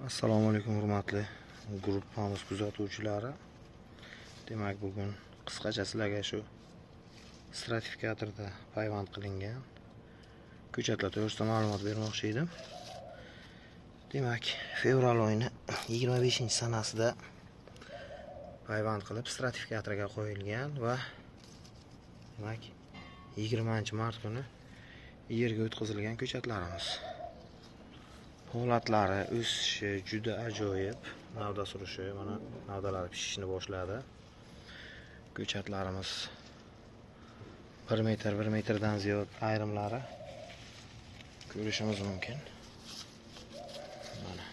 Assalomu alaykum hurmatli gruppamiz kuzatuvchilari. Demak, bugun qisqacha sizlarga shu stratifikatorda payvand qilingan ko'chatlar to'g'risida ma'lumot bermoqchi edim. Demak, fevral oyini 25-sanasida payvand qilib stratifikatorga qo'yilgan va demak 20-mart kuni yerga o'tkazilgan ko'chatlarimiz. Holatlari, o'sishi juda ajoyib. Navda surishi, mana navdalari pishishni boshladi. Ko'chatlarimiz 1 metrdan ziyod, ayrimlari ko'rishimiz mumkin. Mana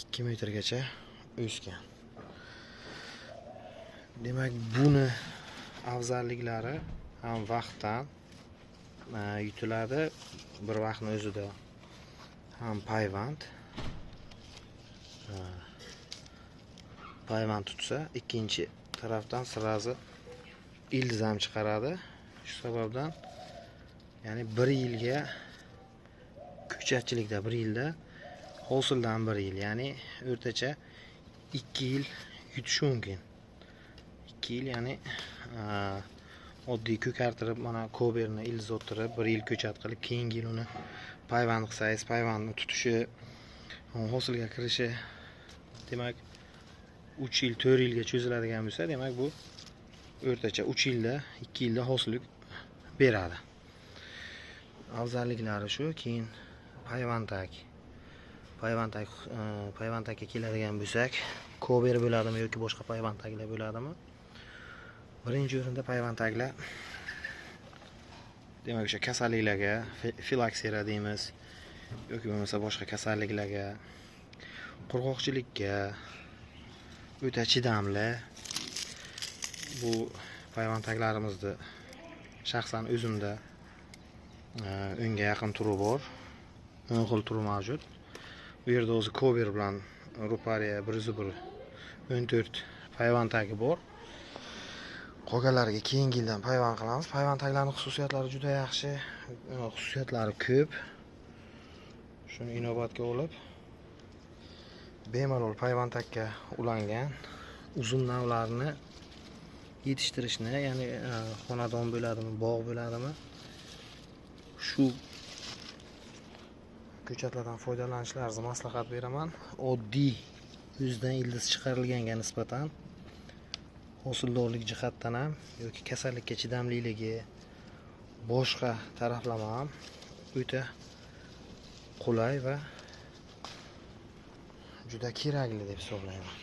2 metrgacha o'sgan. Demak, buni afzalliklari ham vaqtdan yutiladi, bir vaqtni o'zida ham payvand tutsa, ikkinchi tarafdan sirazi ildiz ham chiqaradi. Shu sababdan ya'ni 1 yilga ko'chatchilikda 1 yilda hosildan 1 yil, ya'ni o'rtacha 2 yil yutishi mumkin. 2 yil, ya'ni oddiy ko'kartirib, mana koberni ildiz o'ttirib 1 yil ko'chat qilib, keyingi yil uni payvand qilsangiz, payvandni tutishi, hosilga kirishi demak 3 yil, 4 yilga cho'ziladigan bo'lsa, demak bu o'rtacha 3 yilda, 2 yilda hosil beradi. Afzalliklari shu. Keyin payvandakka keladigan bo'lsak, kober bo'ladimi yoki boshqa payvandaklar bo'ladimi? Birinchi o'rinda payvandaklar demak o'sha kasalliklarga, filaksera deymiz, yoki bo'lmasa boshqa kasalliklarga, qurg'oqchilikka o'ta chidamli. Bu payvandaklarimizni shaxsan o'zimda 10 ga yaqin turi bor. 10 xil turi mavjud. Bu yerda o'zi kober bilan Rupariya 101 14 payvandagi bor. Qolganlariga keyingi yildan payvand qilamiz. Payvandaklarning xususiyatlari juda yaxshi, xususiyatlari ko'p. Shuni inobatga olib, bemalol payvandakka ulangan uzun navlarni yetishtirishni, ya'ni xonadon bo'ladimi, bog' bo'ladimi, shu ko'chatlardan foydalanishlaringizni maslahat beraman. Oddiy o'zidan ildiz chiqarilganga nisbatan hosildorlik jihatdan ham yoki kasallikka chidamliligi, boshqa taraflama ham o'ta qulay va juda kerakli deb hisoblayman.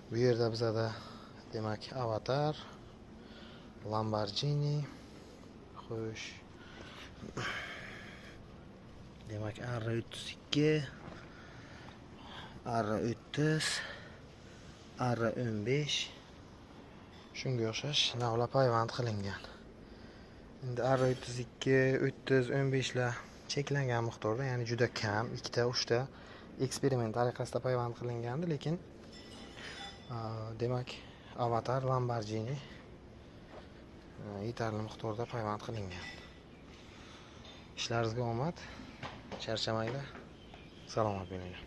Bu yerda bizada demak Avatar, Lamborghini, xo'sh, demak R32, R30, R15 shunga o'xshash navlar payvand qilingan. Endi R32, 30, 15 lar cheklangan miqdorda, ya'ni juda kam, 2 ta, 3 ta eksperiment tariqasida payvand qilingandi, lekin demak Avatar, Lamborghini yetarli miqdorda payvand qilingan. Ishlaringizga omad, charchamanglar, salomat bo'linglar.